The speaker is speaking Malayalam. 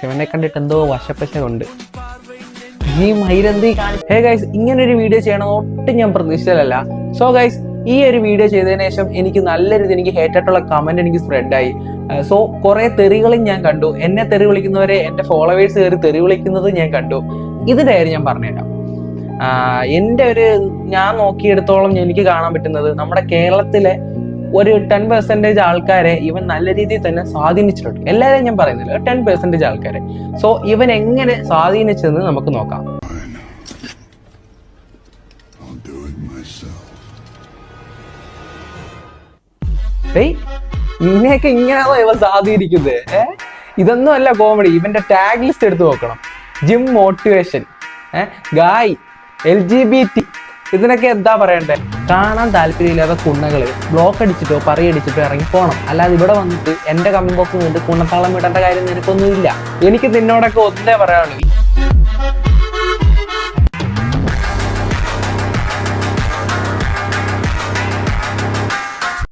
ഇവനെ കണ്ടിട്ട് എന്തോ വശപ്പശകുണ്ട്. ഈ മൈരന്തി ഹേ ഗൈസ്, ഇങ്ങനൊരു വീഡിയോ ചെയ്യണം ഒട്ടും ഞാൻ പ്രതീക്ഷിച്ചതല്ല. സോ ഗൈസ്, ഈ ഒരു വീഡിയോ ചെയ്തതിനു ശേഷം എനിക്ക് നല്ല രീതി എനിക്ക് ഹേറ്റായിട്ടുള്ള കമന്റ് എനിക്ക് സ്പ്രെഡായി. സോ കുറെ തെറികളും ഞാൻ കണ്ടു. എന്നെ തെറി വിളിക്കുന്നവരെ എന്റെ ഫോളോവേഴ്സ് കയറി തെറി വിളിക്കുന്നത് ഞാൻ കണ്ടു. ഇതിന്റെ കാര്യം ഞാൻ പറഞ്ഞുതരാം. ഞാൻ നോക്കിയെടുത്തോളം എനിക്ക് കാണാൻ പറ്റുന്നത് നമ്മുടെ കേരളത്തിലെ ഒരു 10% ആൾക്കാരെ ഇവൻ നല്ല രീതിയിൽ തന്നെ സ്വാധീനിച്ചിട്ടുണ്ട്. എല്ലാവരെയും ഞാൻ പറയുന്നില്ല, 10% ആൾക്കാരെ. സോ ഇവൻ എങ്ങനെ സ്വാധീനിച്ചെന്ന് നമുക്ക് നോക്കാം. നിന്നെയൊക്കെ ഇങ്ങനെയാണോ ഇവൻ സ്വാധീനിക്കുന്നത്? ഇതൊന്നും അല്ല കോമഡി. ഇവന്റെ ടാഗ് ലിസ്റ്റ് എടുത്ത് നോക്കണം. ജിം മോട്ടിവേഷൻ, ഗായ്, LGBT, ഇതിനൊക്കെ എന്താ പറയണ്ടേ? കാണാൻ താല്പര്യമില്ലാത്ത കുണ്ണകള് ബ്ലോക്ക് അടിച്ചിട്ടോ പറയടിച്ചിട്ടോ ഇറങ്ങി പോണം. അല്ലാതെ ഇവിടെ വന്നിട്ട് എന്റെ കമന്റ് ബോക്സിൽ നിന്നിട്ട് കുണ്ണത്താളം വിടേണ്ട കാര്യം നിനക്കൊന്നുമില്ല. എനിക്ക് നിന്നോടൊക്കെ ഒന്നേ പറയാനുള്ളൂ,